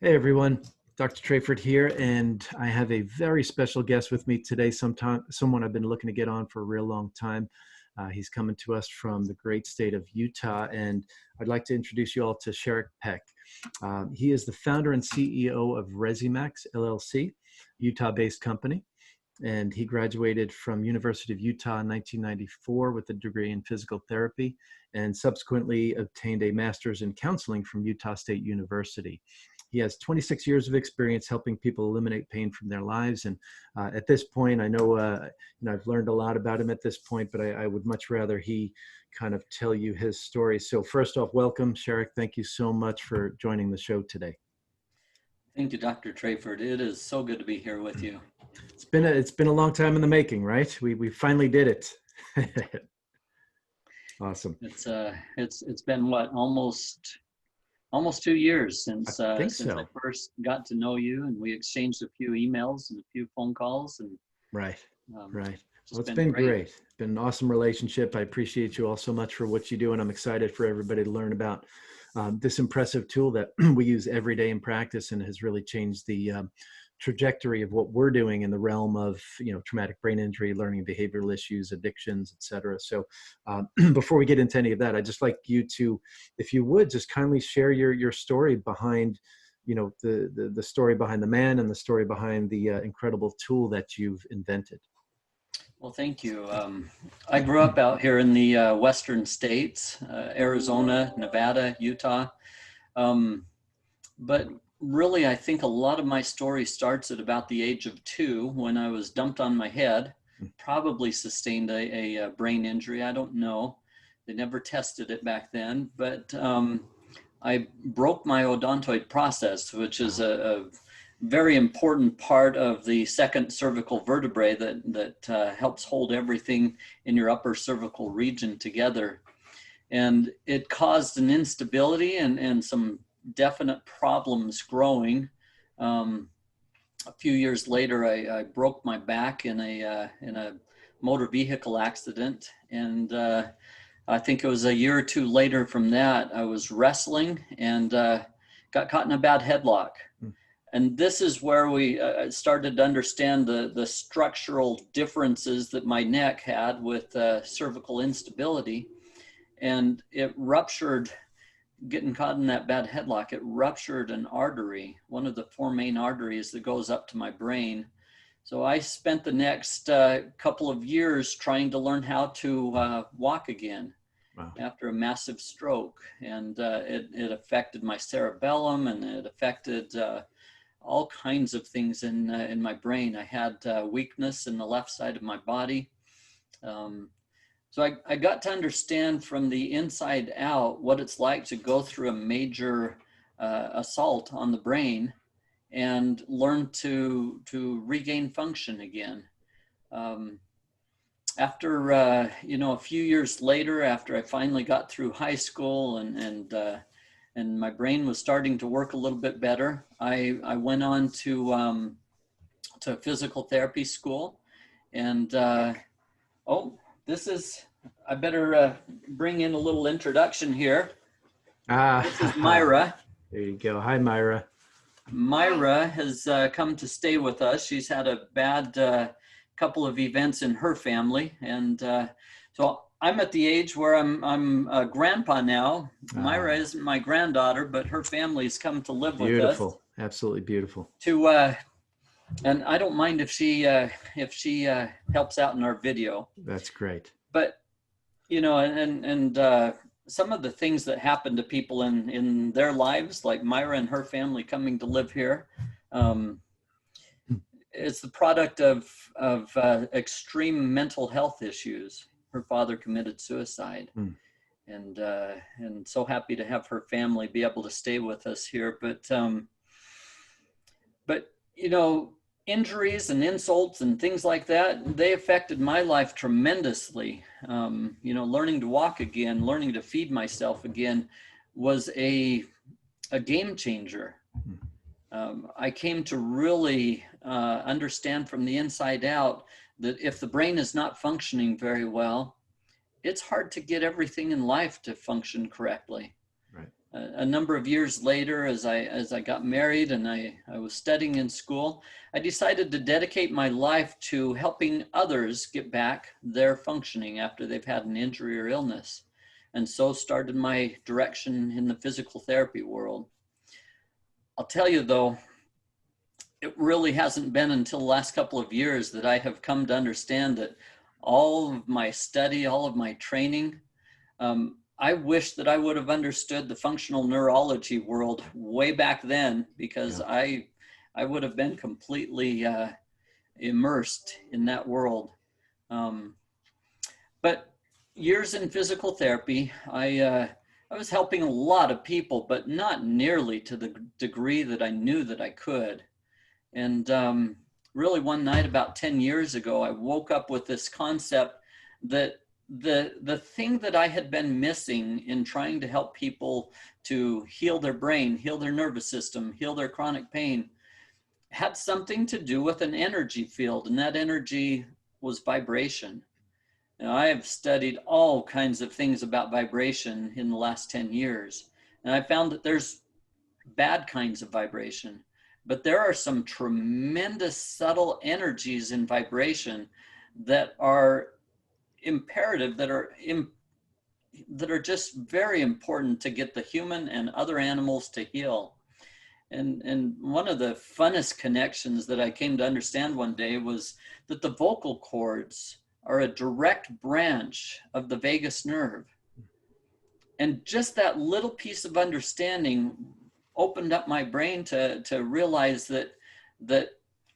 Hey everyone, Dr. Trayford here, and I have a very special guest with me today. Someone I've been looking to get on for a real long time. He's coming to us from the great state of Utah, and I'd like to introduce you all to Sharik Peck. He is the founder and CEO of Rezzimax LLC, Utah-based company, and he graduated from University of Utah in 1994 with a degree in physical therapy, and subsequently obtained a master's in counseling from Utah State University. He has 26 years of experience helping people eliminate pain from their lives. And at this point, I know, I've learned a lot about him at this point, but I would much rather he kind of tell you his story. So first off, welcome, Sharik. Thank you so much for joining the show today. Thank you, Dr. Trayford. It is so good to be here with you. It's been a long time in the making, right? We finally did it. Awesome. It's been what, almost 2 years since I first got to know you, and we exchanged a few emails and a few phone calls. And right. Well, it's been great. It's been an awesome relationship. I appreciate you all so much for what you do, and I'm excited for everybody to learn about this impressive tool that we use every day in practice, and has really changed the trajectory of what we're doing in the realm of, traumatic brain injury, learning behavioral issues, addictions, etc. So before we get into any of that, I'd just like you to, if you would, just kindly share your story behind, the story behind the man and the story behind the incredible tool that you've invented. Well, thank you. I grew up out here in the western states, Arizona, Nevada, Utah. But really, I think a lot of my story starts at about the age of 2, when I was dumped on my head, probably sustained a brain injury. I don't know. They never tested it back then, but I broke my odontoid process, which is a very important part of the second cervical vertebrae that helps hold everything in your upper cervical region together. And it caused an instability and some definite problems growing. A few years later, I broke my back in a motor vehicle accident, and I think it was a year or 2 later from that, I was wrestling and got caught in a bad headlock. And this is where we started to understand the structural differences that my neck had with cervical instability, and it ruptured. Getting caught in that bad headlock, it ruptured an artery, one of the 4 main arteries that goes up to my brain. So I spent the next couple of years trying to learn how to walk again. Wow. After a massive stroke. And it affected my cerebellum, and it affected all kinds of things in my brain. I had weakness in the left side of my body. So I got to understand from the inside out what it's like to go through a major assault on the brain and learn to regain function again. After a few years later, after I finally got through high school and my brain was starting to work a little bit better, I went on to physical therapy school, and I better bring in a little introduction here. This is Myra. There you go. Hi, Myra. Myra has come to stay with us. She's had a bad couple of events in her family. And so I'm at the age where I'm a grandpa now. Myra isn't my granddaughter, but her family's come to live with us. Beautiful. Absolutely beautiful. And I don't mind if she helps out in our video. That's great. But, some of the things that happen to people in their lives, like Myra and her family coming to live here, it's the product of extreme mental health issues. Her father committed suicide. And so happy to have her family be able to stay with us here. But injuries and insults and things like that, they affected my life tremendously. Learning to walk again, learning to feed myself again was a game changer. I came to really understand from the inside out that if the brain is not functioning very well, it's hard to get everything in life to function correctly. Right. a number of years later, as I got married and I was studying in school, I decided to dedicate my life to helping others get back their functioning after they've had an injury or illness. And so started my direction in the physical therapy world. I'll tell you though, it really hasn't been until the last couple of years that I have come to understand that all of my study, all of my training, I wish that I would have understood the functional neurology world way back then, because Yeah. I would have been completely immersed in that world. Um, but years in physical therapy, I was helping a lot of people, but not nearly to the degree that I knew that I could. And really, one night about 10 years ago, I woke up with this concept that the thing that I had been missing in trying to help people to heal their brain, heal their nervous system, heal their chronic pain, had something to do with an energy field, and that energy was vibration. Now, I have studied all kinds of things about vibration in the last 10 years, and I found that there's bad kinds of vibration, but there are some tremendous subtle energies in vibration that are imperative, that are just very important to get the human and other animals to heal. And one of the funnest connections that I came to understand one day was that the vocal cords are a direct branch of the vagus nerve. And just that little piece of understanding opened up my brain to realize that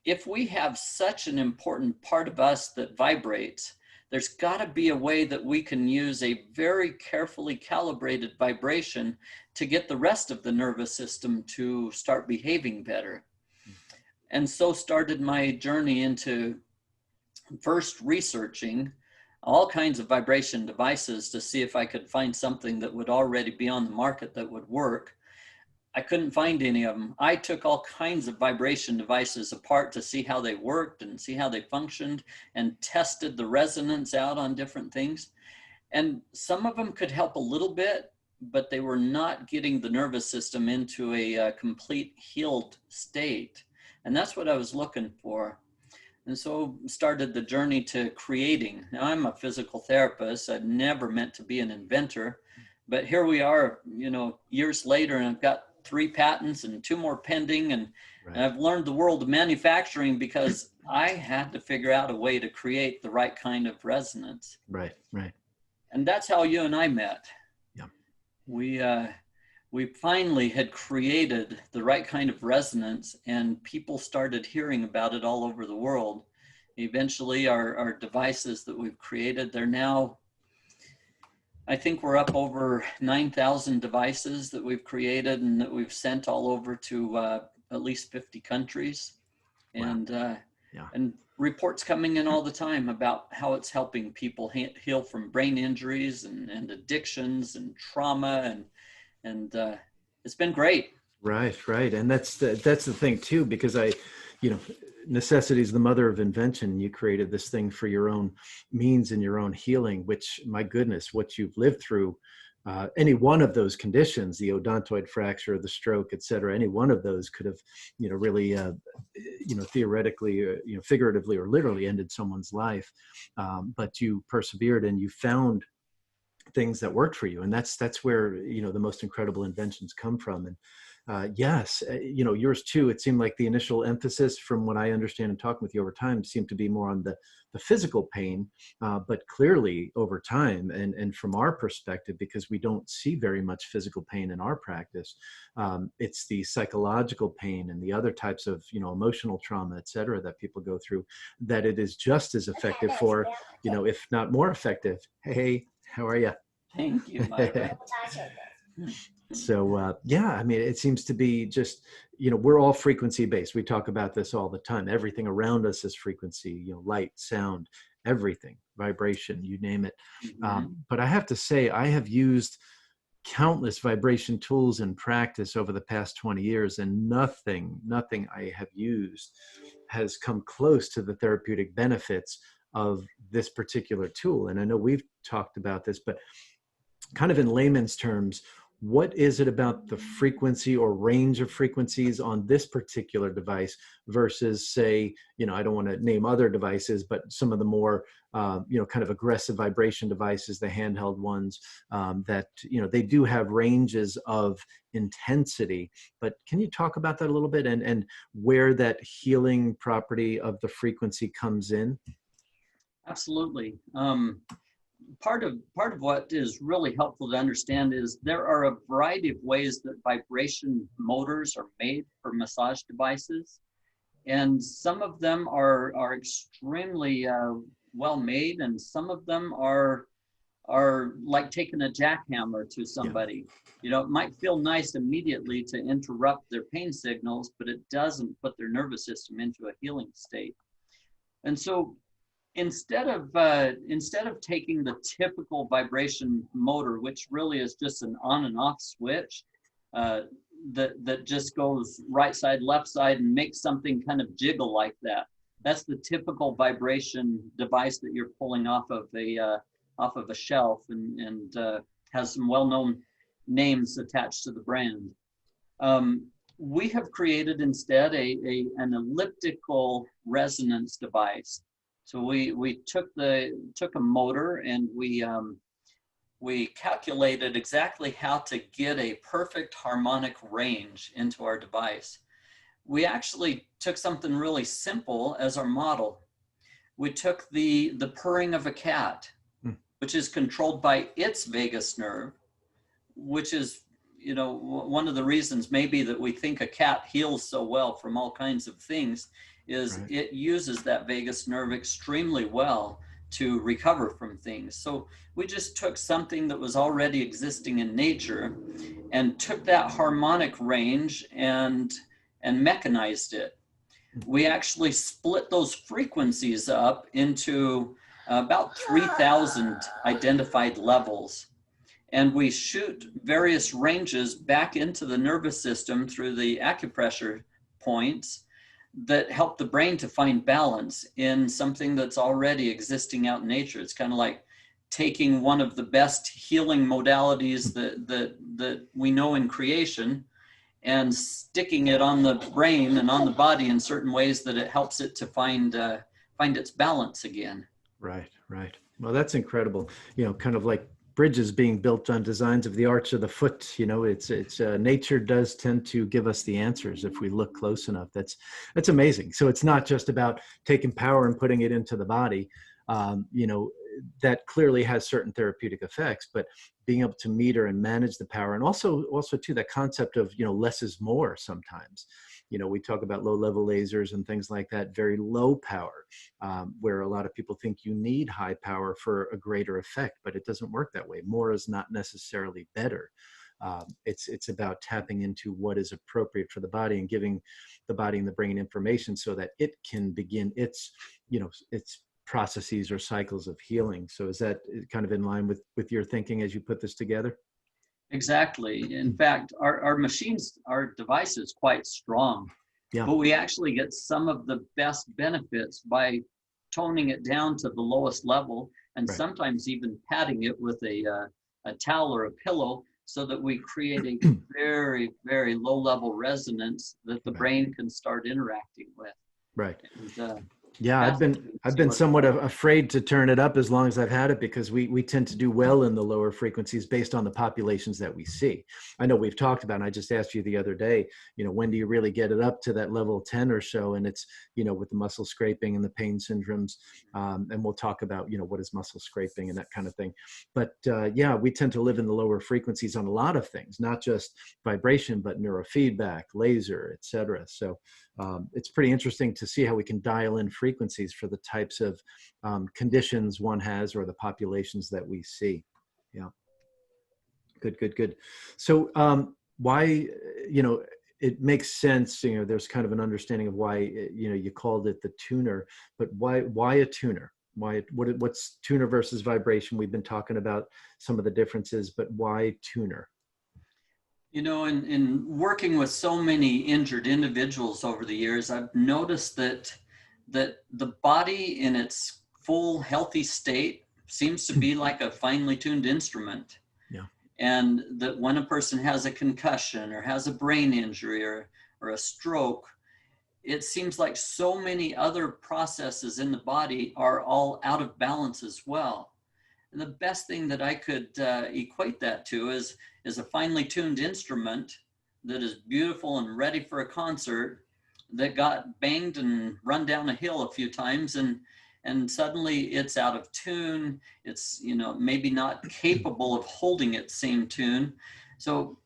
if we have such an important part of us that vibrates, there's got to be a way that we can use a very carefully calibrated vibration to get the rest of the nervous system to start behaving better. And so started my journey into first researching all kinds of vibration devices to see if I could find something that would already be on the market that would work. I couldn't find any of them. I took all kinds of vibration devices apart to see how they worked and see how they functioned, and tested the resonance out on different things. And some of them could help a little bit, but they were not getting the nervous system into a complete healed state. And that's what I was looking for. And so started the journey to creating. Now, I'm a physical therapist. I'd never meant to be an inventor, but here we are, years later, and I've got 3 patents and 2 more pending. And I've learned the world of manufacturing because I had to figure out a way to create the right kind of resonance. Right. And that's how you and I met. Yeah. We finally had created the right kind of resonance, and people started hearing about it all over the world. Eventually, our devices that we've created, they're now, I think we're up over 9,000 devices that we've created and that we've sent all over to at least 50 countries. And, and reports coming in all the time about how it's helping people heal from brain injuries and addictions and trauma, and it's been great. Right. And that's the thing too, because necessity is the mother of invention. You created this thing for your own means and your own healing, which, my goodness, what you've lived through, any one of those conditions, the odontoid fracture, the stroke, et cetera, any one of those could have, really, theoretically, figuratively or literally ended someone's life. But you persevered and you found things that worked for you, and that's where the most incredible inventions come from. And yes, yours too, it seemed like the initial emphasis, from what I understand and talking with you over time, seemed to be more on the physical pain, but clearly over time, and from our perspective, because we don't see very much physical pain in our practice, it's the psychological pain and the other types of emotional trauma, et cetera, that people go through, that it is just as effective for, if not more effective. Hey, how are you? Thank you, Myra. So I mean, it seems to be just, we're all frequency based. We talk about this all the time. Everything around us is frequency, light, sound, everything, vibration, you name it. But I have to say, I have used countless vibration tools in practice over the past 20 years, and nothing I have used has come close to the therapeutic benefits of this particular tool. And I know we've talked about this, but kind of in layman's terms, what is it about the frequency or range of frequencies on this particular device versus, say, I don't want to name other devices, but some of the more, kind of aggressive vibration devices, the handheld ones, that, they do have ranges of intensity. But can you talk about that a little bit, and where that healing property of the frequency comes in? Absolutely. Part of what is really helpful to understand is there are a variety of ways that vibration motors are made for massage devices, and some of them are extremely well made, and some of them are like taking a jackhammer to Yeah. somebody. It might feel nice immediately to interrupt their pain signals, but it doesn't put their nervous system into a healing state. And so instead of taking the typical vibration motor, which really is just an on and off switch, uh, that just goes right side, left side, and makes something kind of jiggle like that. That's the typical vibration device that you're pulling off of a shelf, and has some well-known names attached to the brand. We have created instead an elliptical resonance device. So we took a motor, and we calculated exactly how to get a perfect harmonic range into our device. We actually took something really simple as our model. We took the purring of a cat, which is controlled by its vagus nerve, which is, one of the reasons maybe that we think a cat heals so well from all kinds of things is Right. it uses that vagus nerve extremely well to recover from things. So we just took something that was already existing in nature and took that harmonic range and mechanized it. We actually split those frequencies up into about 3,000 identified levels. And we shoot various ranges back into the nervous system through the acupressure points that help the brain to find balance in something that's already existing out in nature. It's kind of like taking one of the best healing modalities that we know in creation and sticking it on the brain and on the body in certain ways that it helps it to find its balance again. Right, right. Well, that's incredible. Kind of like bridges being built on designs of the arch of the foot. It's nature does tend to give us the answers if we look close enough. That's amazing. So it's not just about taking power and putting it into the body. That clearly has certain therapeutic effects, but being able to meter and manage the power, and also too, that concept of less is more sometimes. We talk about low level lasers and things like that, very low power, where a lot of people think you need high power for a greater effect, but it doesn't work that way. More is not necessarily better. It's about tapping into what is appropriate for the body and giving the body and the brain information so that it can begin its processes or cycles of healing. So is that kind of in line with your thinking as you put this together? Exactly. In fact, our machines, our device is quite strong, Yeah. but we actually get some of the best benefits by toning it down to the lowest level, and Right. sometimes even patting it with a towel or a pillow so that we create a very, very low level resonance that the Right. brain can start interacting with. Right. And Yeah, I've been fascinating to I've see been what somewhat afraid to turn it up as long as I've had it, because we tend to do well in the lower frequencies based on the populations that we see. I know we've talked about, and I just asked you the other day, when do you really get it up to that level 10 or so? And it's, with the muscle scraping and the pain syndromes. And we'll talk about, what is muscle scraping and that kind of thing. But yeah, we tend to live in the lower frequencies on a lot of things, not just vibration, but neurofeedback, laser, et cetera. So it's pretty interesting to see how we can dial in frequencies for the types of conditions one has or the populations that we see. Yeah. Good, good, good. So why, it makes sense, there's kind of an understanding of why, you called it the tuner, but why a tuner? What's tuner versus vibration? We've been talking about some of the differences, but why tuner? In working with so many injured individuals over the years, I've noticed that the body in its full healthy state seems to be like a finely tuned instrument. Yeah. And that when a person has a concussion or has a brain injury or a stroke, it seems like so many other processes in the body are all out of balance as well. And the best thing that I could equate that to is a finely tuned instrument that is beautiful and ready for a concert that got banged and run down a hill a few times, and suddenly it's out of tune. It's, you know, maybe not capable of holding its same tune. So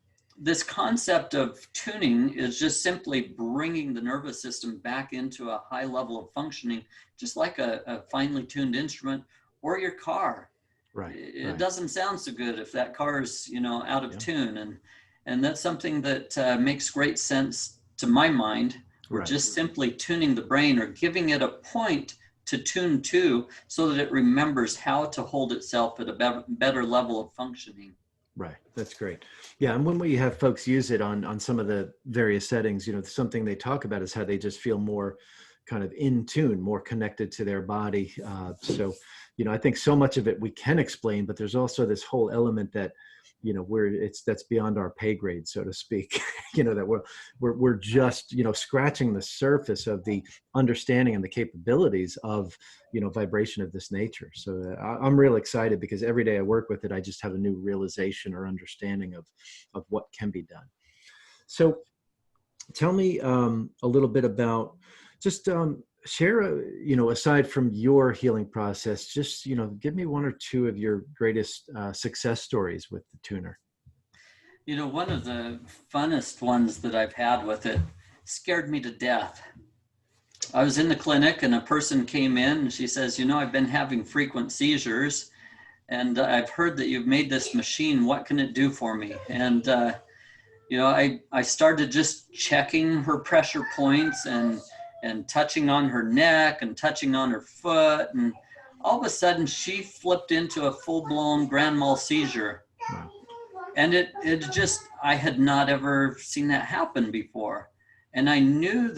this concept of tuning is just simply bringing the nervous system back into a high level of functioning, just like a finely tuned instrument or your car. Right. It doesn't sound so good if that car is, you know, out of tune. And that's something that makes great sense to my mind. We're just simply tuning the brain or giving it a point to tune to so that it remembers how to hold itself at a better level of functioning. Right. That's great. Yeah. And when we have folks use it on some of the various settings, you know, something they talk about is how they just feel more kind of in tune, more connected to their body. So, you know, I think so much of it we can explain, but there's also this whole element that, you know, that's beyond our pay grade, so to speak. You know, that we're just, you know, scratching the surface of the understanding and the capabilities of, you know, vibration of this nature. So I'm real excited because every day I work with it, I just have a new realization or understanding of what can be done. So tell me a little bit about just share, you know, aside from your healing process, just, you know, give me one or two of your greatest success stories with the tuner. You know, one of the funnest ones that I've had with it scared me to death. I was in the clinic and a person came in and she says, you know, I've been having frequent seizures and I've heard that you've made this machine. What can it do for me? And, you know, I started just checking her pressure points and touching on her neck and touching on her foot. And all of a sudden she flipped into a full-blown grand mal seizure. And it just, I had not ever seen that happen before. And I knew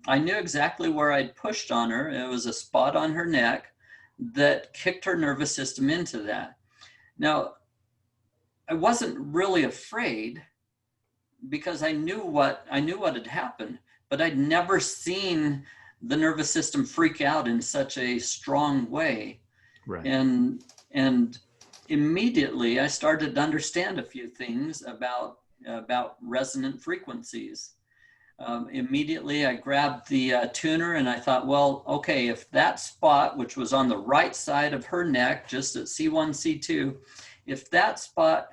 exactly where I'd pushed on her. It was a spot on her neck that kicked her nervous system into that. Now, I wasn't really afraid because I knew what had happened, but I'd never seen the nervous system freak out in such a strong way. Right. And immediately I started to understand a few things about resonant frequencies. Immediately I grabbed the tuner and I thought, well, okay, if that spot, which was on the right side of her neck, just at C1, C2, if that spot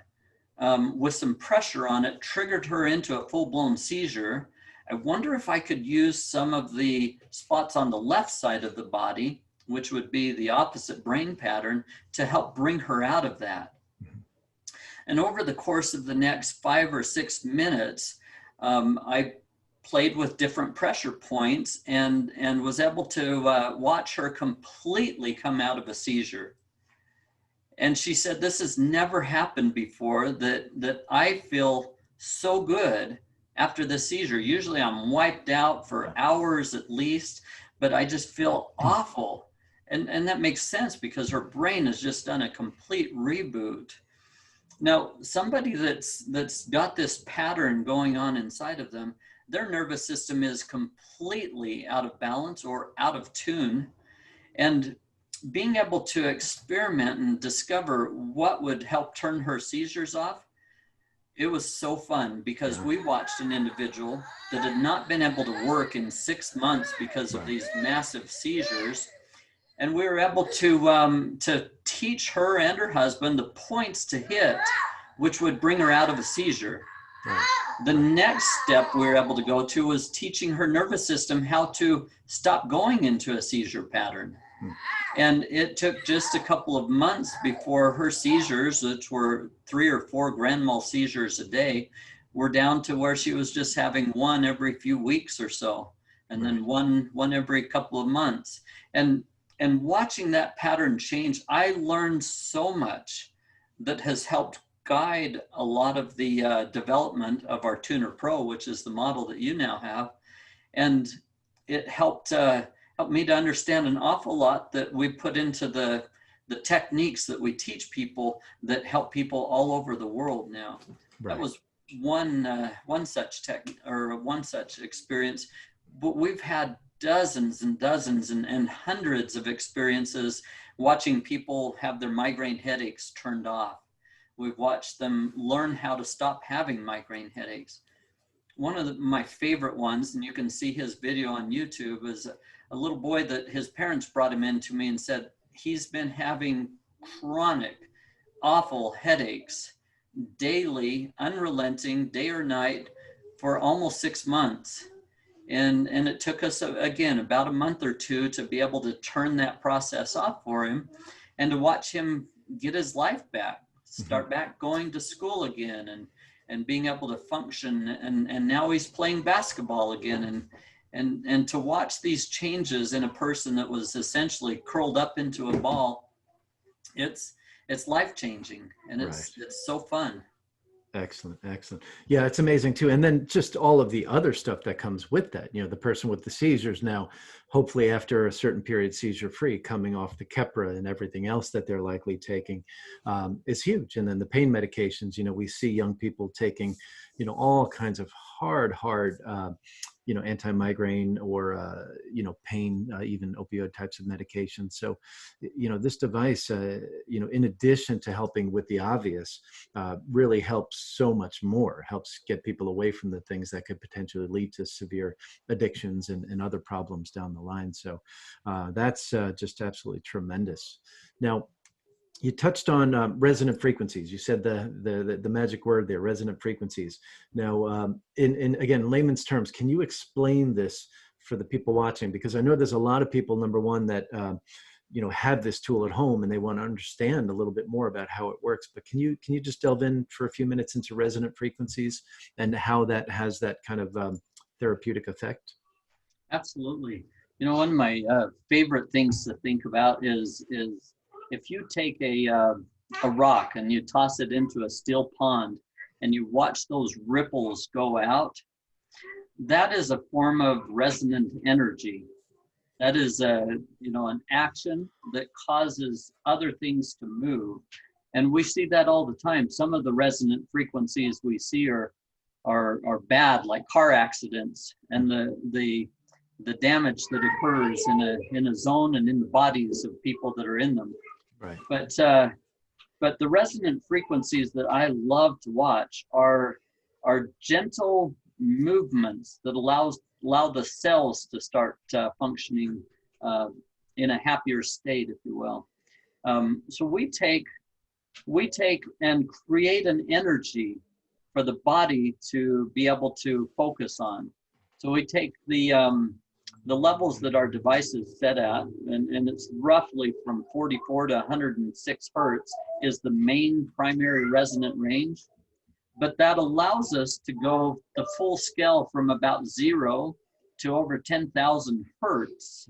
with some pressure on it triggered her into a full-blown seizure, I wonder if I could use some of the spots on the left side of the body, which would be the opposite brain pattern, to help bring her out of that. And over the course of the next 5 or 6 minutes, I played with different pressure points and was able to watch her completely come out of a seizure. And she said, this has never happened before, that I feel so good after the seizure. Usually I'm wiped out for hours at least, but I just feel awful. And that makes sense because her brain has just done a complete reboot. Now, somebody that's got this pattern going on inside of them, their nervous system is completely out of balance or out of tune. And being able to experiment and discover what would help turn her seizures off, it was so fun because we watched an individual that had not been able to work in 6 months because of these massive seizures. And we were able to teach her and her husband the points to hit, which would bring her out of a seizure. The next step we were able to go to was teaching her nervous system how to stop going into a seizure pattern. And it took just a couple of months before her seizures, which were 3 or 4 grand mal seizures a day, were down to where she was just having one every few weeks or so, and then one every couple of months. And watching that pattern change, I learned so much that has helped guide a lot of the development of our Tuner Pro, which is the model that you now have. And it helped me to understand an awful lot that we put into the the techniques that we teach people that help people all over the world now. That Right. was one such one such experience, but we've had dozens and dozens and hundreds of experiences watching people have their migraine headaches turned off. We've watched them learn how to stop having migraine headaches. One of my favorite ones, and you can see his video on YouTube, is a little boy that his parents brought him in to me and said he's been having chronic, awful headaches daily, unrelenting, day or night, for almost 6 months. And it took us, again, about a month or two to be able to turn that process off for him and to watch him get his life back, start back going to school again and being able to function. And now he's playing basketball again. And to watch these changes in a person that was essentially curled up into a ball, it's life-changing, and it's so fun. Excellent, excellent. Yeah, it's amazing too. And then just all of the other stuff that comes with that. You know, the person with the seizures now, hopefully after a certain period seizure free, coming off the Keppra and everything else that they're likely taking is huge. And then the pain medications, you know, we see young people taking, you know, all kinds of hard, you know, anti-migraine or, you know, pain, even opioid types of medications. So, you know, this device, you know, in addition to helping with the obvious, really helps so much more, helps get people away from the things that could potentially lead to severe addictions and other problems down the line. So that's just absolutely tremendous. Now, you touched on resonant frequencies. You said the magic word there, resonant frequencies. Now, in again, layman's terms, can you explain this for the people watching? Because I know there's a lot of people, number one, that you know, have this tool at home and they want to understand a little bit more about how it works. But can you just delve in for a few minutes into resonant frequencies and how that has that kind of therapeutic effect? Absolutely. You know, one of my favorite things to think about is if you take a rock and you toss it into a still pond and you watch those ripples go out, that is a form of resonant energy. That is you know, an action that causes other things to move. And we see that all the time. Some of the resonant frequencies we see are bad, like car accidents, and the damage that occurs in a zone and in the bodies of people that are in them. Right. But the resonant frequencies that I love to watch are gentle movements that allow the cells to start functioning in a happier state, if you will. So we take and create an energy for the body to be able to focus on. So we take the levels that our device is set at, and it's roughly from 44 to 106 hertz is the main primary resonant range. But that allows us to go the full scale from about 0 to over 10,000 hertz.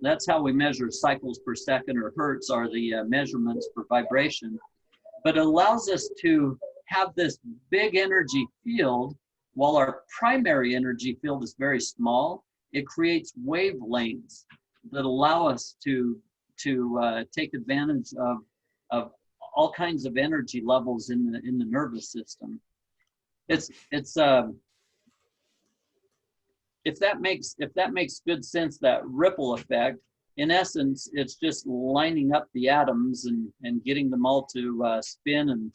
That's how we measure cycles per second, or hertz are the measurements for vibration. But it allows us to have this big energy field while our primary energy field is very small. It creates wavelengths that allow us to take advantage of all kinds of energy levels in the nervous system. It's if that makes good sense, that ripple effect, in essence, it's just lining up the atoms and getting them all to spin and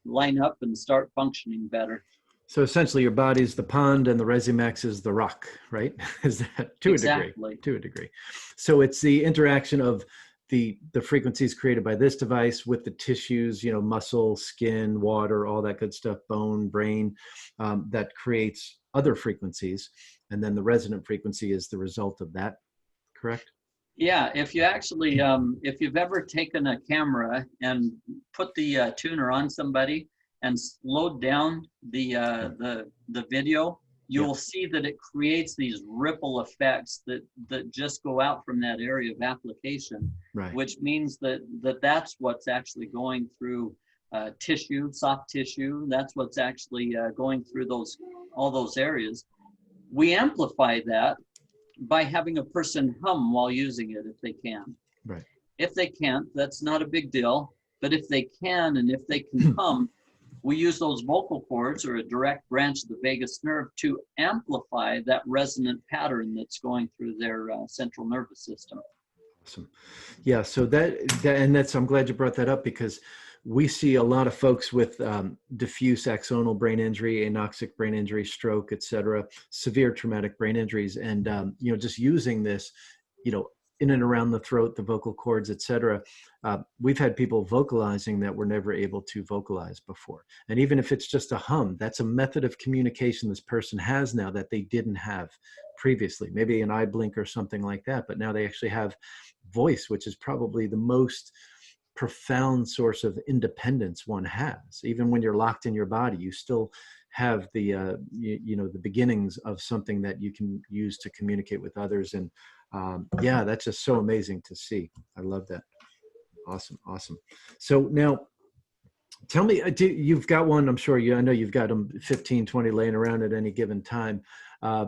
line up and start functioning better. So essentially your body's the pond and the Rezzimax is the rock, right? Is that to Exactly. a degree? To a degree. So it's the interaction of the frequencies created by this device with the tissues, you know, muscle, skin, water, all that good stuff, bone, brain, that creates other frequencies. And then the resonant frequency is the result of that, correct? Yeah, if you actually, if you've ever taken a camera and put the tuner on somebody and slowed down the video, you'll see that it creates these ripple effects that just go out from that area of application, which means that's what's actually going through tissue, soft tissue. That's what's actually going through all those areas. We amplify that by having a person hum while using it if they can. Right. If they can't, that's not a big deal. But if they can, and if they can hum, we use those vocal cords or a direct branch of the vagus nerve to amplify that resonant pattern that's going through their central nervous system. Awesome. Yeah. So and that's, I'm glad you brought that up, because we see a lot of folks with diffuse axonal brain injury, anoxic brain injury, stroke, et cetera, severe traumatic brain injuries. And, just using this, in and around the throat, the vocal cords, et cetera. We've had people vocalizing that were never able to vocalize before. And even if it's just a hum, that's a method of communication this person has now that they didn't have previously. Maybe an eye blink or something like that, but now they actually have voice, which is probably the most profound source of independence one has. Even when you're locked in your body, you still have the the beginnings of something that you can use to communicate with others. And yeah, that's just so amazing to see. I love that. Awesome. So now tell me, you've got one, I'm sure I know you've got them 15, 20 laying around at any given time. Uh,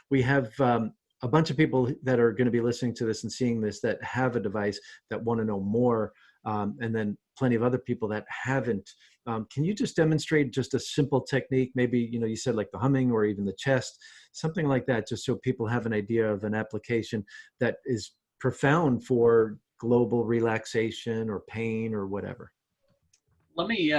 we have a bunch of people that are going to be listening to this and seeing this that have a device that want to know more, and then plenty of other people that haven't. Can you just demonstrate just a simple technique? Maybe, you said like the humming or even the chest, something like that, just so people have an idea of an application that is profound for global relaxation or pain or whatever. Let me,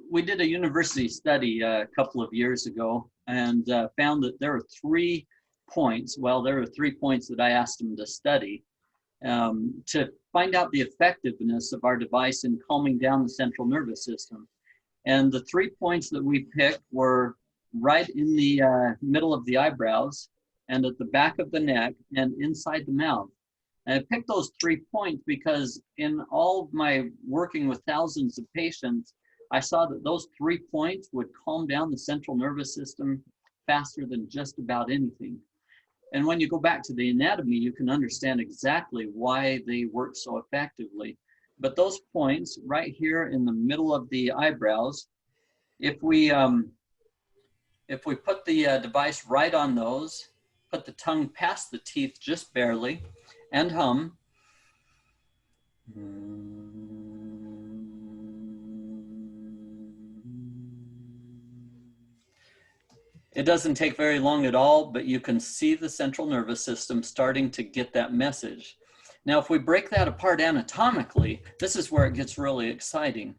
we did a university study a couple of years ago and found that there are 3 points. Well, there are 3 points that I asked them to study to find out the effectiveness of our device in calming down the central nervous system. And the 3 points that we picked were right in the middle of the eyebrows and at the back of the neck and inside the mouth. And I picked those 3 points because in all of my working with thousands of patients, I saw that those 3 points would calm down the central nervous system faster than just about anything. And when you go back to the anatomy, you can understand exactly why they work so effectively. But those points right here in the middle of the eyebrows, if we put the device right on those, put the tongue past the teeth just barely, and hum. It doesn't take very long at all, but you can see the central nervous system starting to get that message. Now, if we break that apart anatomically, this is where it gets really exciting,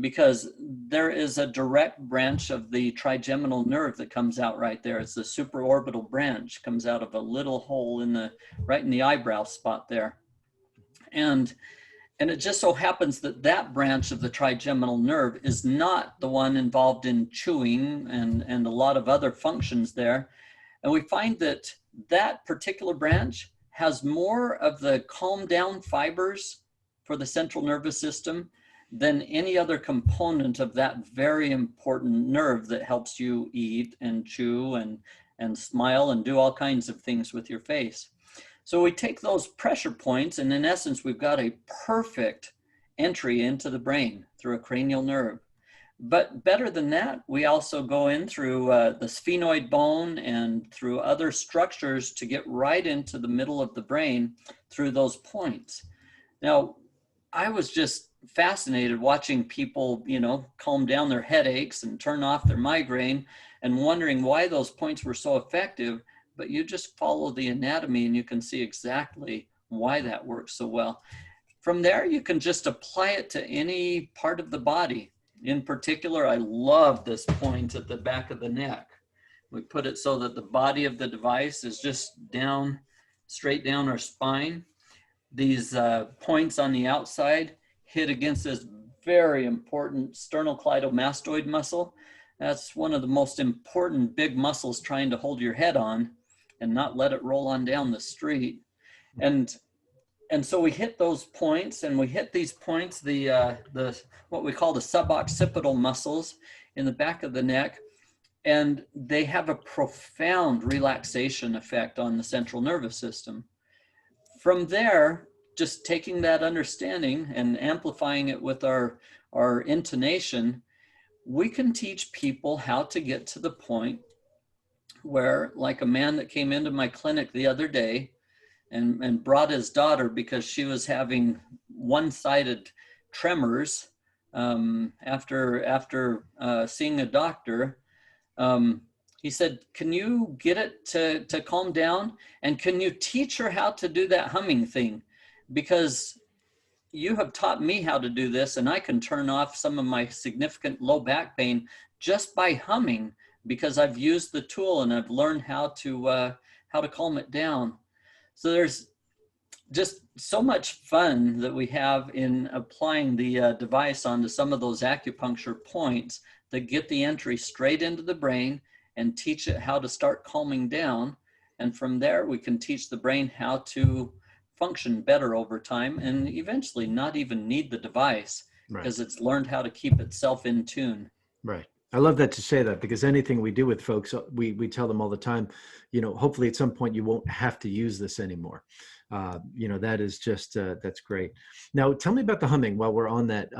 because there is a direct branch of the trigeminal nerve that comes out right there. It's the supraorbital branch, comes out of a little hole right in the eyebrow spot there. And it just so happens that that branch of the trigeminal nerve is not the one involved in chewing and a lot of other functions there. And we find that that particular branch has more of the calm down fibers for the central nervous system than any other component of that very important nerve that helps you eat and chew and smile and do all kinds of things with your face. So we take those pressure points, and in essence, we've got a perfect entry into the brain through a cranial nerve. But better than that, we also go in through the sphenoid bone and through other structures to get right into the middle of the brain through those points. Now, I was just fascinated watching people, calm down their headaches and turn off their migraine and wondering why those points were so effective. But you just follow the anatomy and you can see exactly why that works so well. From there, you can just apply it to any part of the body. In particular, I love this point at the back of the neck. We put it so that the body of the device is just down, straight down our spine. These points on the outside hit against this very important sternocleidomastoid muscle. That's one of the most important big muscles trying to hold your head on and not let it roll on down the street. And so we hit those points, and we hit these points, the what we call the suboccipital muscles in the back of the neck, and they have a profound relaxation effect on the central nervous system. From there, just taking that understanding and amplifying it with our intonation, we can teach people how to get to the point where, like a man that came into my clinic the other day, and brought his daughter because she was having one-sided tremors after seeing a doctor. Um, he said, "Can you get it to calm down? And can you teach her how to do that humming thing? Because you have taught me how to do this, and I can turn off some of my significant low back pain just by humming because I've used the tool and I've learned how to calm it down." So there's just so much fun that we have in applying the device onto some of those acupuncture points that get the entry straight into the brain and teach it how to start calming down. And from there, we can teach the brain how to function better over time and eventually not even need the device Right. because it's learned how to keep itself in tune. Right. I love that to say that, because anything we do with folks, we tell them all the time, hopefully at some point you won't have to use this anymore. That is just, that's great. Now, tell me about the humming while we're on that.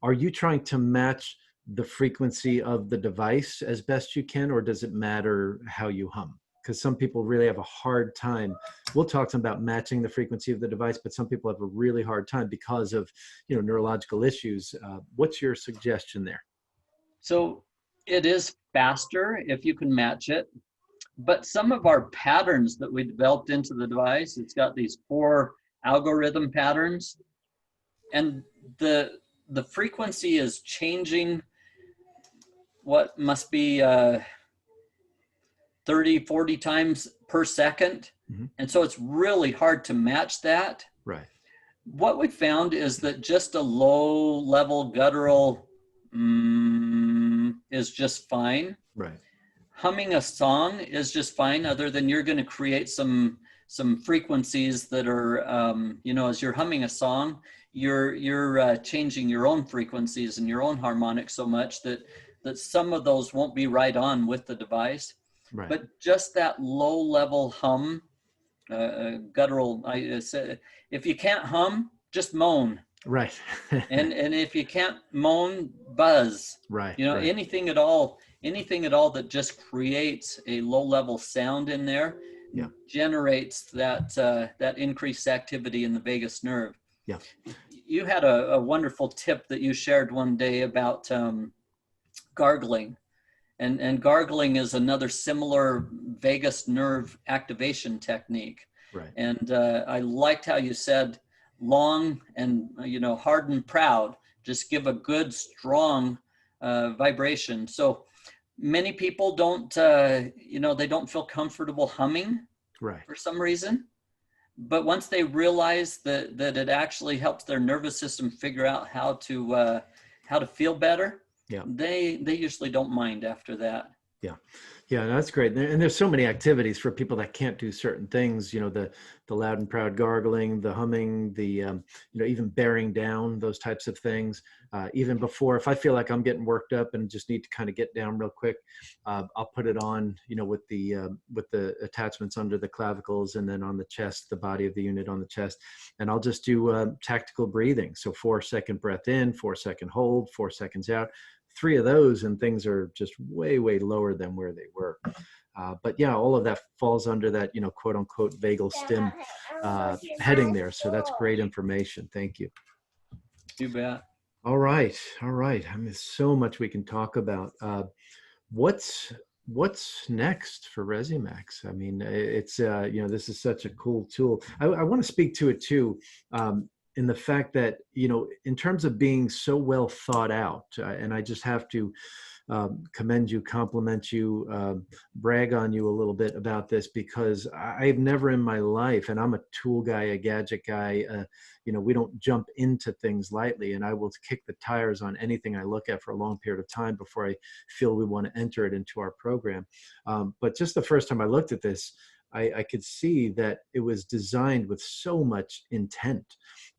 Are you trying to match the frequency of the device as best you can, or does it matter how you hum? Because some people really have a hard time. We'll talk to them about matching the frequency of the device, but some people have a really hard time because of, neurological issues. What's your suggestion there? So it is faster if you can match it. But some of our patterns that we developed into the device, it's got these 4 algorithm patterns, and the frequency is changing what must be 30, 40 times per second. Mm-hmm. And so it's really hard to match that. Right. What we found is that just a low level guttural is just fine. Right. Humming a song is just fine, other than you're going to create some frequencies that are as you're humming a song, you're changing your own frequencies and your own harmonics so much that some of those won't be right on with the device. Right. But just that low level hum, guttural, I said, if you can't hum, just moan. Right. and if you can't moan, buzz. Right. Right. anything at all that just creates a low level sound in there, yeah, generates that increased activity in the vagus nerve. Yeah. You had a wonderful tip that you shared one day about gargling, and gargling is another similar vagus nerve activation technique. Right. And I liked how you said long and hard and proud. Just give a good strong vibration. So many people don't they don't feel comfortable humming, right, for some reason, but once they realize that it actually helps their nervous system figure out how to feel better, yeah, they usually don't mind after that. Yeah, that's great. And there's so many activities for people that can't do certain things, the loud and proud gargling, the humming, the, even bearing down, those types of things. Even before, if I feel like I'm getting worked up and just need to kind of get down real quick, I'll put it on, with the attachments under the clavicles, and then on the chest, the body of the unit on the chest. And I'll just do tactical breathing. So 4-second breath in, 4-second hold, 4 seconds out. 3 of those and things are just way, way lower than where they were. But yeah, all of that falls under that, quote unquote, vagal stim heading there. So that's great information. Thank you. You bet. All right. I mean, there's so much we can talk about. What's next for Rezzimax? I mean, it's, this is such a cool tool. I want to speak to it too. In the fact that, in terms of being so well thought out, and I just have to commend you, compliment you, brag on you a little bit about this, because I've never in my life, and I'm a tool guy, a gadget guy, we don't jump into things lightly, and I will kick the tires on anything I look at for a long period of time before I feel we want to enter it into our program. But just the first time I looked at this, I could see that it was designed with so much intent.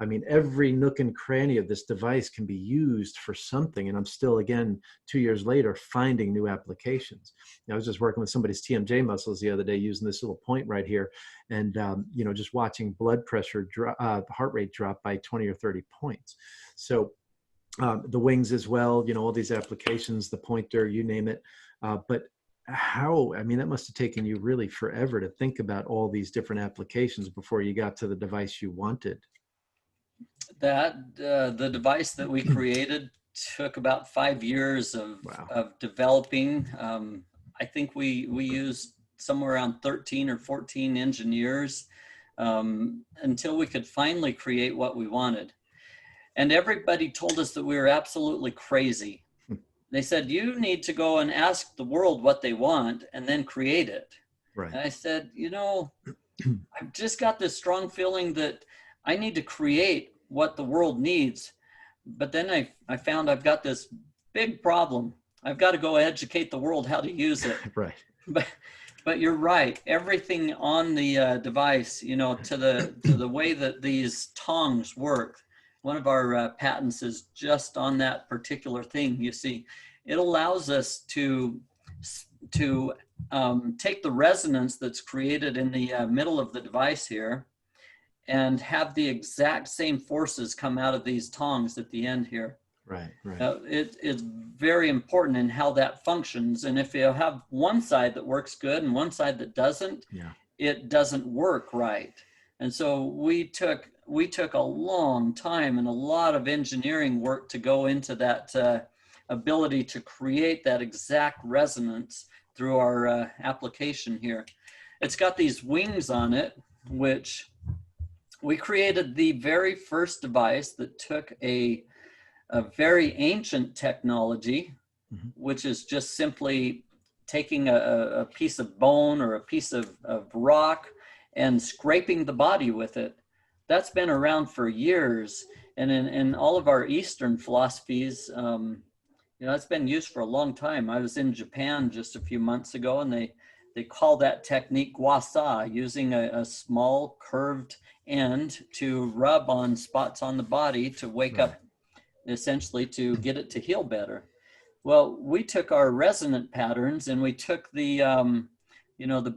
I mean, every nook and cranny of this device can be used for something. And I'm still, again, 2 years later, finding new applications. I was just working with somebody's TMJ muscles the other day using this little point right here. And, just watching blood pressure, heart rate drop by 20 or 30 points. So the wings as well, all these applications, the pointer, you name it. But how, I mean, that must have taken you really forever to think about all these different applications before you got to the device you wanted. That the device that we created took about 5 years Wow. of developing. I think we used somewhere around 13 or 14 engineers until we could finally create what we wanted. And everybody told us that we were absolutely crazy. They said, you need to go and ask the world what they want and then create it. Right. And I said, I've just got this strong feeling that I need to create what the world needs. But then I found I've got this big problem. I've got to go educate the world how to use it. Right. But but you're right. Everything on the device, to the way that these tongs work. One of our patents is just on that particular thing. You see, it allows us to take the resonance that's created in the middle of the device here and have the exact same forces come out of these tongs at the end here. Right. Right. It's very important in how that functions. And if you have one side that works good and one side that doesn't, Yeah. it doesn't work right. And so we took a long time and a lot of engineering work to go into that ability to create that exact resonance through our application here. It's got these wings on it, which we created the very first device that took a very ancient technology, which is just simply taking a piece of bone or a piece of rock and scraping the body with it. That's been around for years. And in all of our Eastern philosophies, it's been used for a long time. I was in Japan just a few months ago, and they call that technique guasa, using a small curved end to rub on spots on the body to wake up, essentially to get it to heal better. Well, we took our resonant patterns and we took the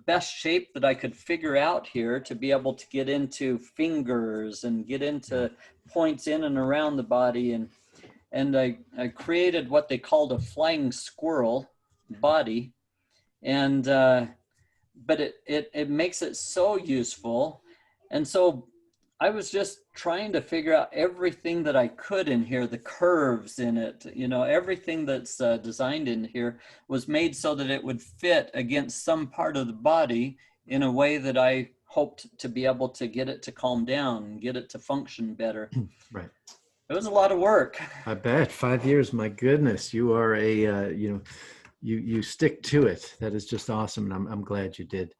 best shape that I could figure out here to be able to get into fingers and get into points in and around the body. And I created what they called a flying squirrel body. And, but it makes it so useful. And so I was just trying to figure out everything that I could in here, the curves in it, everything that's designed in here was made so that it would fit against some part of the body in a way that I hoped to be able to get it to calm down and get it to function better. Right. It was a lot of work. I bet 5 years. My goodness, you are you stick to it. That is just awesome, and I'm glad you did.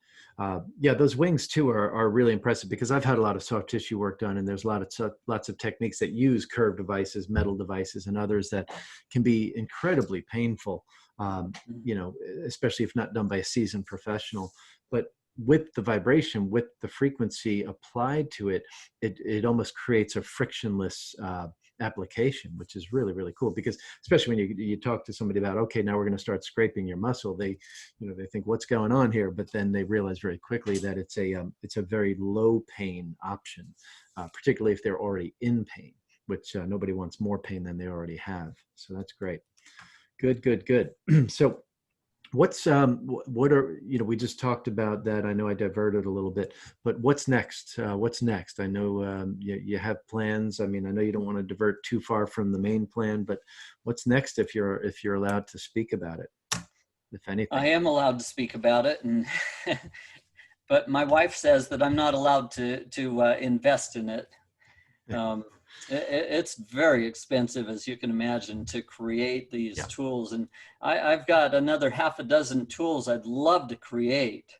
Yeah, those wings too are really impressive because I've had a lot of soft tissue work done, and there's lots of techniques that use curved devices, metal devices, and others that can be incredibly painful. Especially if not done by a seasoned professional. But with the vibration, with the frequency applied to it, it almost creates a frictionless application, which is really, really cool. Because especially when you talk to somebody about, okay, now we're going to start scraping your muscle, they think, what's going on here? But then they realize very quickly that it's a very low pain option, particularly if they're already in pain, which nobody wants more pain than they already have. So that's great. Good. So what are, we just talked about that. I know I diverted a little bit, but what's next? I know you have plans. I mean, I know you don't want to divert too far from the main plan, but what's next if you're allowed to speak about it, if anything? I am allowed to speak about it, and but my wife says that I'm not allowed to invest in it. It's very expensive, as you can imagine, to create these tools. And I've got another half a dozen tools I'd love to create,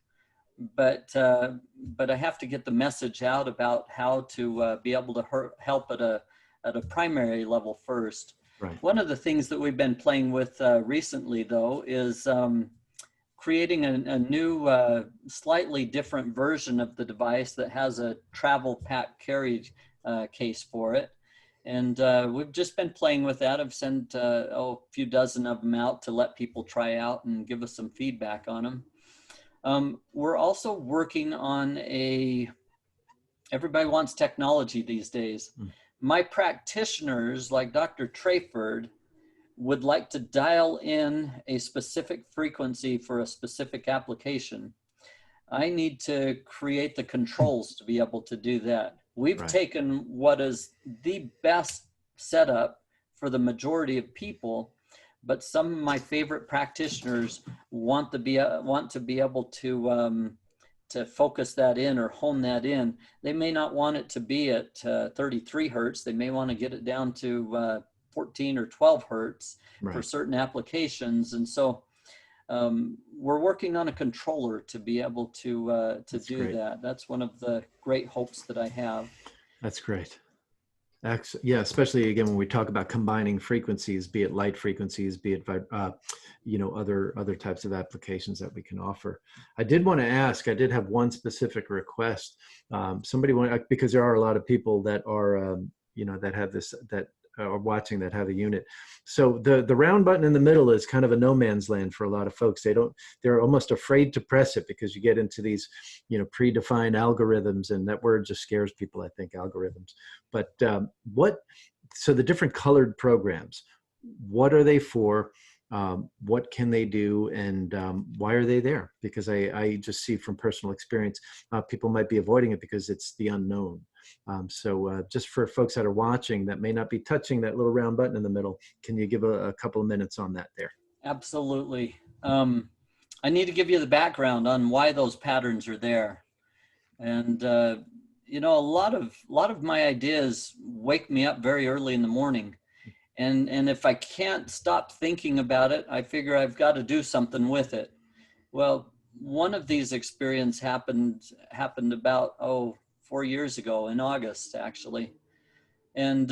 but I have to get the message out about how to be able to help at a primary level first. Right. One of the things that we've been playing with recently, though, is creating a new, slightly different version of the device that has a travel pack carry case for it. And we've just been playing with that. I've sent a few dozen of them out to let people try out and give us some feedback on them. We're also working on everybody wants technology these days. My practitioners, like Dr. Trayford, would like to dial in a specific frequency for a specific application, I need to create the controls to be able to do that. We've Right. taken what is the best setup for the majority of people, but some of my favorite practitioners want to be able to focus that in or hone that in. They may not want it to be at 33 hertz. They may want to get it down to 14 or 12 hertz for Right. certain applications. And so we're working on a controller to be able to That's do great. that. That's one of the great hopes that I have. That's great. Yeah, especially again when we talk about combining frequencies, be it light frequencies, be it other types of applications that we can offer. I did want to ask. I did have one specific request. Somebody because there are a lot of people that are that have this that are watching that have a unit. So the round button in the middle is kind of a no man's land for a lot of folks. They're almost afraid to press it because you get into these predefined algorithms, and that word just scares people, I think, algorithms. But so the different colored programs, what are they for? What can they do, and why are they there? Because I just see from personal experience, people might be avoiding it because it's the unknown. So just for folks that are watching that may not be touching that little round button in the middle, can you give a couple of minutes on that there? Absolutely. I need to give you the background on why those patterns are there. And a lot of my ideas wake me up very early in the morning. And if I can't stop thinking about it, I figure I've got to do something with it. Well, one of these experiences happened about 4 years ago in August, actually. And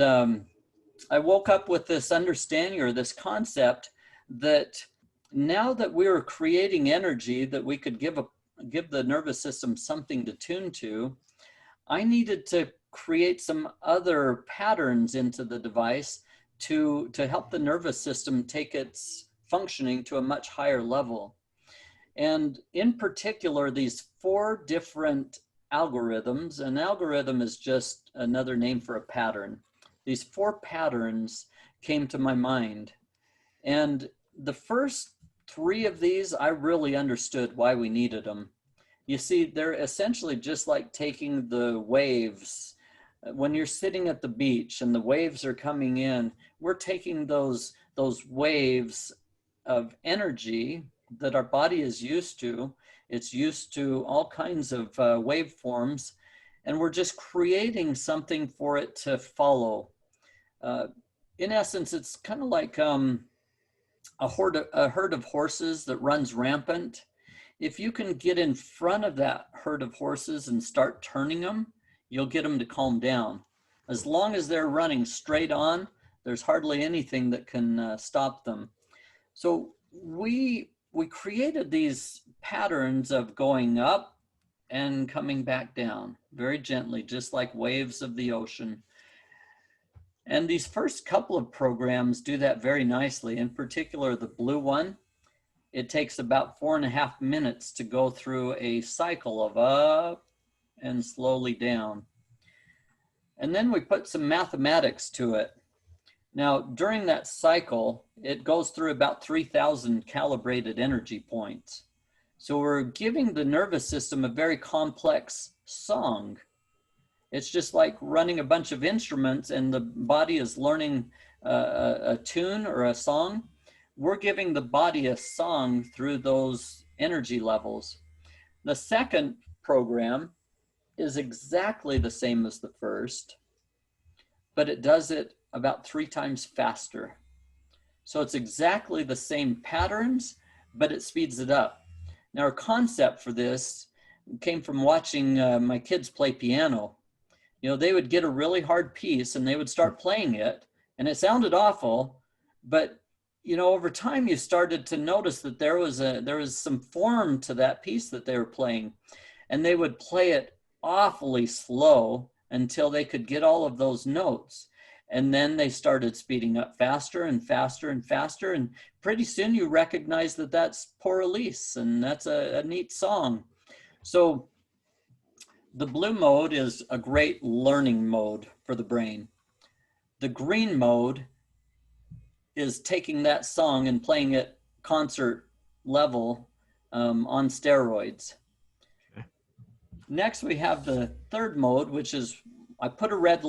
I woke up with this understanding or this concept that now that we were creating energy that we could give the nervous system something to tune to, I needed to create some other patterns into the device to help the nervous system take its functioning to a much higher level. And in particular, these 4 different algorithms. An algorithm is just another name for a pattern. These 4 patterns came to my mind. And the first 3 of these, I really understood why we needed them. You see, they're essentially just like taking the waves. When you're sitting at the beach and the waves are coming in, we're taking those waves of energy that our body is used to. It's used to all kinds of waveforms, and we're just creating something for it to follow. In essence, it's kind of like a herd of horses that runs rampant. If you can get in front of that herd of horses and start turning them, you'll get them to calm down. As long as they're running straight on, there's hardly anything that can stop them. So we created these patterns of going up and coming back down very gently, just like waves of the ocean. And these first couple of programs do that very nicely. In particular, the blue one, it takes about 4.5 minutes to go through a cycle of up and slowly down. And then we put some mathematics to it. Now, during that cycle, it goes through about 3,000 calibrated energy points. So we're giving the nervous system a very complex song. It's just like running a bunch of instruments and the body is learning a tune or a song. We're giving the body a song through those energy levels. The second program is exactly the same as the first, but it does it about 3 times faster. So it's exactly the same patterns, but it speeds it up. Now, our concept for this came from watching my kids play piano. They would get a really hard piece and they would start playing it, and it sounded awful, but over time you started to notice that there was some form to that piece that they were playing, and they would play it awfully slow until they could get all of those notes. And then they started speeding up faster and faster and faster. And pretty soon you recognize that that's Pour Elise, and that's a neat song. So the blue mode is a great learning mode for the brain. The green mode is taking that song and playing it concert level on steroids. Okay. Next, we have the third mode, which is I put a red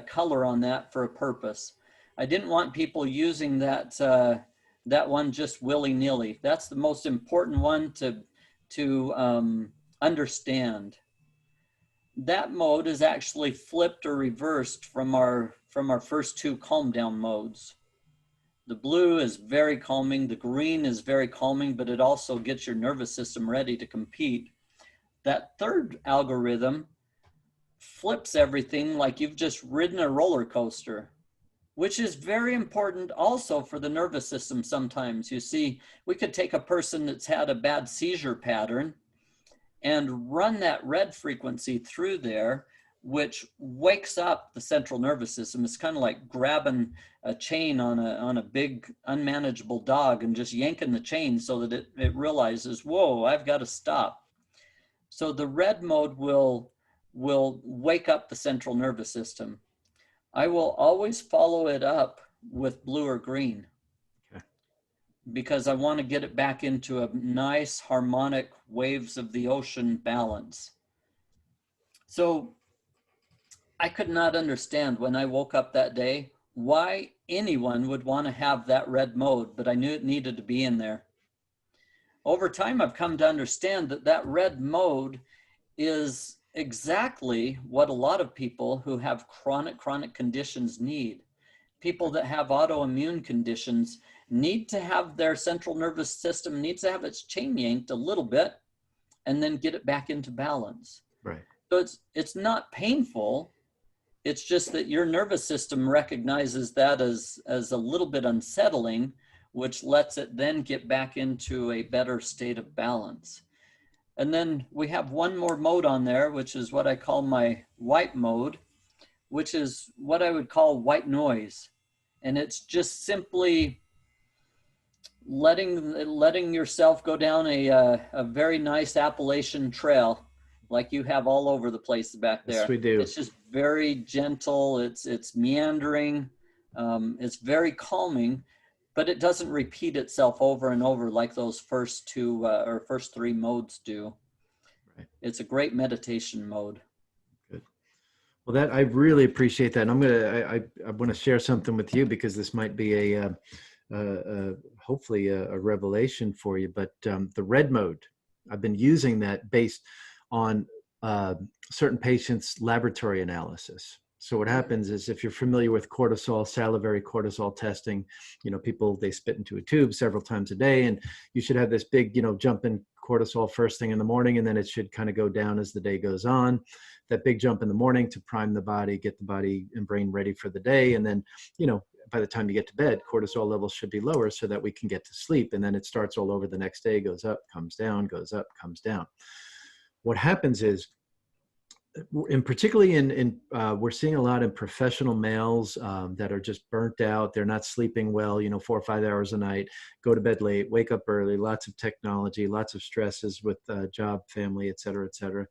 color on that for a purpose. I didn't want people using that one just willy-nilly. That's the most important one to understand. That mode is actually flipped or reversed from our first two calm down modes. The blue is very calming, the green is very calming, but it also gets your nervous system ready to compete. That third algorithm flips everything like you've just ridden a roller coaster, which is very important also for the nervous system sometimes. You see, we could take a person that's had a bad seizure pattern and run that red frequency through there, which wakes up the central nervous system. It's kind of like grabbing a chain on a big unmanageable dog and just yanking the chain so that it realizes, whoa, I've got to stop. So the red mode will wake up the central nervous system. I will always follow it up with blue or green. Okay. Because I want to get it back into a nice harmonic waves of the ocean balance. So I could not understand when I woke up that day why anyone would want to have that red mode, but I knew it needed to be in there. Over time, I've come to understand that red mode is exactly what a lot of people who have chronic conditions need. People that have autoimmune conditions need to have their central nervous system needs to have its chain yanked a little bit and then get it back into balance. Right. So it's not painful. It's just that your nervous system recognizes that as a little bit unsettling, which lets it then get back into a better state of balance. And then we have one more mode on there, which is what I call my white mode, which is what I would call white noise. And it's just simply letting yourself go down a very nice Appalachian trail like you have all over the place back there. Yes, we do. It's just very gentle. It's meandering. It's very calming, but it doesn't repeat itself over and over like those first two or first three modes do. Right. It's a great meditation mode. Good. Well, that I really appreciate that. And I want to share something with you because this might be hopefully a revelation for you. But the red mode, I've been using that based on certain patients' laboratory analysis. So what happens is if you're familiar with cortisol, salivary cortisol testing, people, they spit into a tube several times a day, and you should have this big, jump in cortisol first thing in the morning, and then it should kind of go down as the day goes on. That big jump in the morning to prime the body, get the body and brain ready for the day. And then, by the time you get to bed, cortisol levels should be lower so that we can get to sleep. And then it starts all over the next day, goes up, comes down, goes up, comes down. What happens is, and particularly we're seeing a lot in professional males that are just burnt out. They're not sleeping well, 4 or 5 hours a night, go to bed late, wake up early, lots of technology, lots of stresses with job, family, et cetera, et cetera.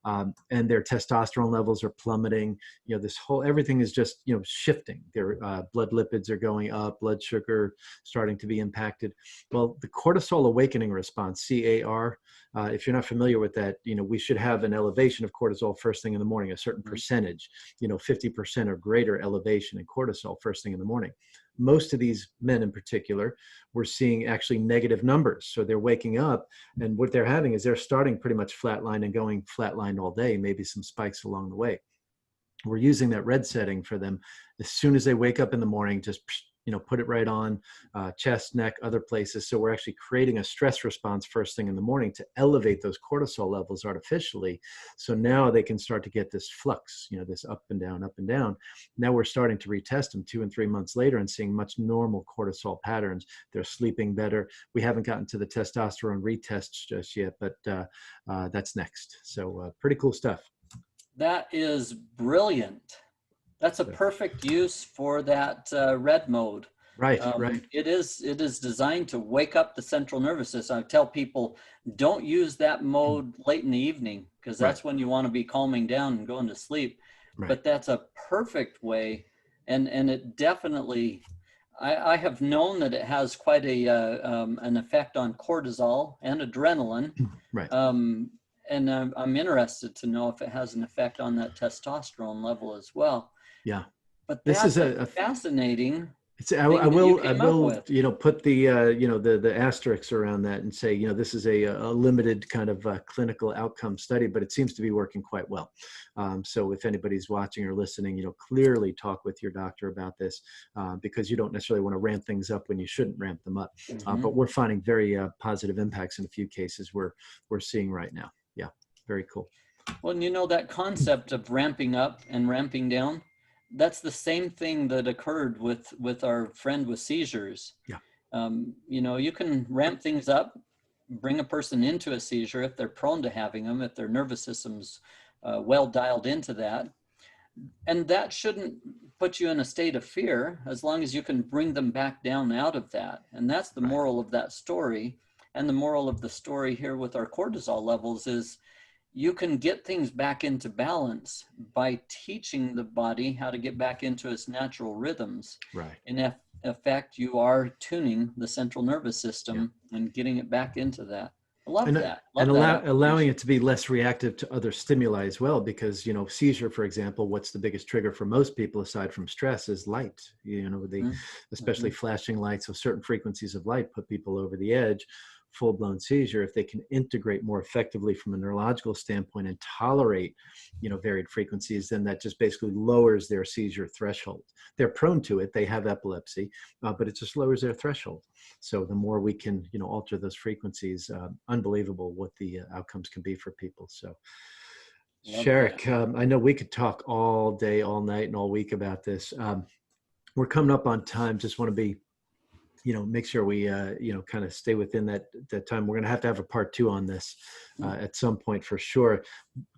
And their testosterone levels are plummeting. Everything is just, shifting. Their blood lipids are going up, blood sugar starting to be impacted. Well, the cortisol awakening response, CAR, if you're not familiar with that, we should have an elevation of cortisol first thing in the morning, a certain percentage, 50% or greater elevation in cortisol first thing in the morning. Most of these men in particular, we're seeing actually negative numbers. So they're waking up, and what they're having is they're starting pretty much flatline and going flatline all day, maybe some spikes along the way. We're using that red setting for them. As soon as they wake up in the morning, just put it right on chest, neck, other places. So we're actually creating a stress response first thing in the morning to elevate those cortisol levels artificially. So now they can start to get this flux, this up and down, up and down. Now we're starting to retest them 2 and 3 months later and seeing much normal cortisol patterns. They're sleeping better. We haven't gotten to the testosterone retests just yet, but that's next. So pretty cool stuff. That is brilliant. That's a perfect use for that red mode. Right, right. It is designed to wake up the central nervous system. I tell people, don't use that mode late in the evening because that's when you want to be calming down and going to sleep. Right. But that's a perfect way, and it definitely, I have known that it has quite an effect on cortisol and adrenaline. Right. Um, and I'm interested to know if it has an effect on that testosterone level as well. Yeah. But This is that's a fascinating I thing that you I came up will, with. put the, the asterisks around that and say, this is a limited kind of clinical outcome study, but it seems to be working quite well. So if anybody's watching or listening, clearly talk with your doctor about this, because you don't necessarily want to ramp things up when you shouldn't ramp them up. Mm-hmm. But we're finding very positive impacts in a few cases we're seeing right now. Yeah, very cool. Well, and that concept of ramping up and ramping down, that's the same thing that occurred with our friend with seizures. Yeah. You can ramp things up, bring a person into a seizure if they're prone to having them, if their nervous system's well dialed into that. And that shouldn't put you in a state of fear as long as you can bring them back down out of that. And that's the Right. moral of that story. And the moral of the story here with our cortisol levels is you can get things back into balance by teaching the body how to get back into its natural rhythms. Right. In effect, you are tuning the central nervous Yeah. system and getting it back into that. I love and that. and Love that allowing application. it to be less reactive to other stimuli as well, because seizure, for example, what's the biggest trigger for most people aside from stress is light. The especially Mm-hmm. flashing lights of certain frequencies of light put people over the edge. Full-blown seizure, if they can integrate more effectively from a neurological standpoint and tolerate varied frequencies, then that just basically lowers their seizure threshold. They're prone to it, they have epilepsy, but it just lowers their threshold. So the more we can, alter those frequencies, unbelievable what the outcomes can be for people. So, Love that. Sharik, I know we could talk all day, all night, and all week about this. We're coming up on time. Just want to be, make sure we, kind of stay within that time. We're going to have a part 2 on this at some point for sure.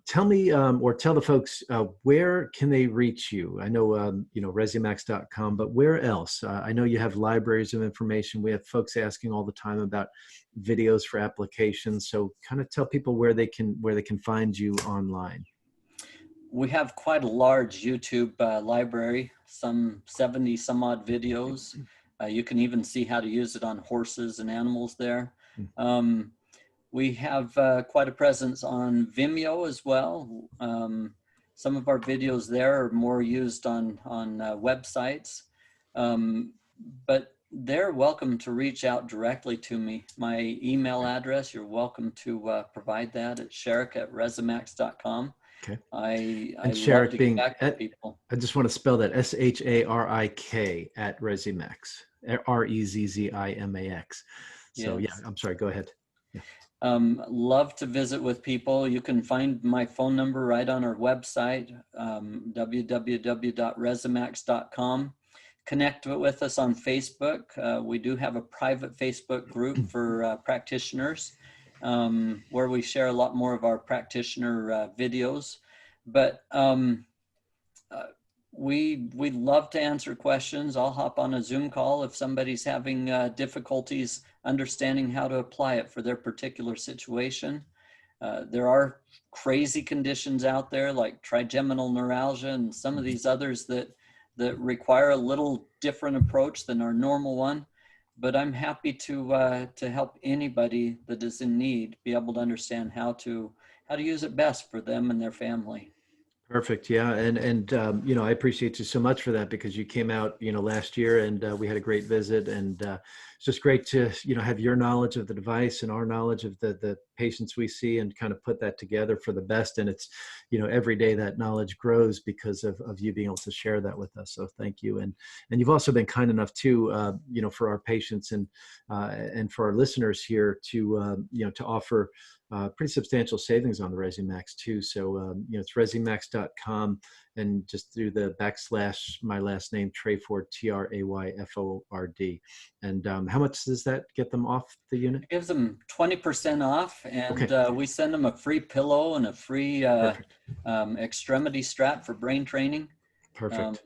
Tell me, or tell the folks, where can they reach you? I know, Rezzimax.com, but where else? I know you have libraries of information. We have folks asking all the time about videos for applications. So kind of tell people where they can find you online. We have quite a large YouTube library, some 70 some odd videos. You can even see how to use it on horses and animals there. Um, We have quite a presence on Vimeo as well. Some of our videos there are more used on websites, but they're welcome to reach out directly to me. My email address, you're welcome to provide that at sharik@rezzimax.com. Okay. I And love Sharik to get being, back to people. I just want to spell that Sharik at Rezzimax, Rezzimax. So yeah, Yes. I'm sorry, go ahead. Yeah. Love to visit with people. You can find my phone number right on our website, www.rezzimax.com. Connect with us on Facebook. We do have a private Facebook group for practitioners where we share a lot more of our practitioner videos. But we love to answer questions. I'll hop on a Zoom call if somebody's having difficulties understanding how to apply it for their particular situation. There are crazy conditions out there like trigeminal neuralgia and some of these others that require a little different approach than our normal one. But I'm happy to help anybody that is in need be able to understand how to use it best for them and their family. Perfect. Yeah. And I appreciate you so much for that, because you came out, last year, and we had a great visit, and it's just great to, have your knowledge of the device and our knowledge of the patients we see, and kind of put that together for the best. And it's, every day that knowledge grows because of you being able to share that with us. So thank you. And you've also been kind enough to, for our patients and for our listeners here to offer pretty substantial savings on the Rezzimax too. So, it's rezzimax.com, and just through the / my last name, Trayford, Trayford. And how much does that get them off the unit? It gives them 20% off, and Okay, we send them a free pillow and a free perfect. extremity strap for brain training. Um, Perfect. so it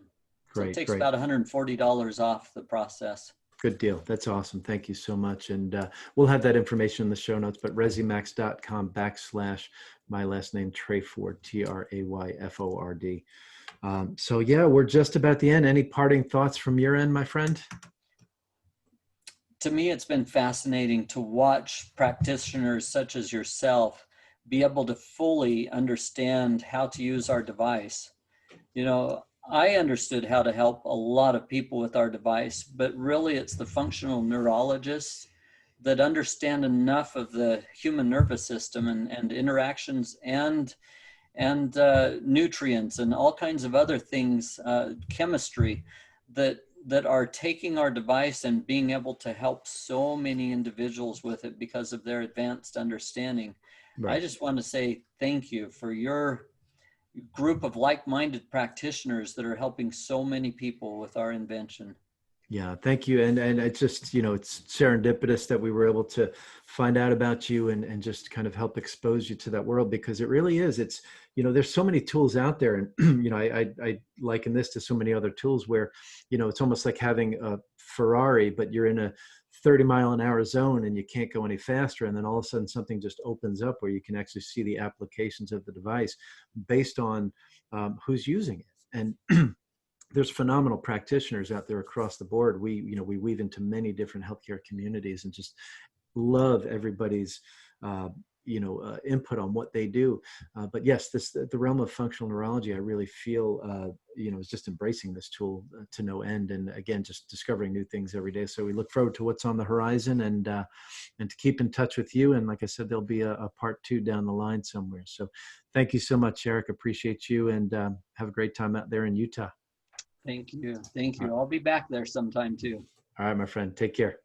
Great, takes great. about $140 off the process. Good deal. That's awesome. Thank you so much. And we'll have that information in the show notes, but rezzimax.com / my last name, Trayford, Trayford. So yeah, we're just about the end. Any parting thoughts from your end, my friend? To me, it's been fascinating to watch practitioners such as yourself be able to fully understand how to use our device. You know, I understood how to help a lot of people with our device, but really it's the functional neurologists that understand enough of the human nervous system and interactions and nutrients and all kinds of other things, chemistry, that are taking our device and being able to help so many individuals with it because of their advanced understanding. I Right. just want to say thank you for your group of like-minded practitioners that are helping so many people with our invention. Yeah, thank you. And it's just, it's serendipitous that we were able to find out about you and just kind of help expose you to that world, because it really is. It's, there's so many tools out there. And, I liken this to so many other tools where, it's almost like having a Ferrari, but you're in a 30-mile-an-hour zone and you can't go any faster. And then all of a sudden something just opens up where you can actually see the applications of the device based on who's using it. And there's phenomenal practitioners out there across the board. We weave into many different healthcare communities and just love everybody's input on what they do. But yes, the realm of functional neurology, I really feel is just embracing this tool to no end, and again, just discovering new things every day. So we look forward to what's on the horizon, and to keep in touch with you. And like I said, there'll be a part 2 down the line somewhere. So thank you so much, Sharik. Appreciate you, and have a great time out there in Utah. Thank you. Thank All right, you. I'll be back there sometime too. all right, my friend. Take care.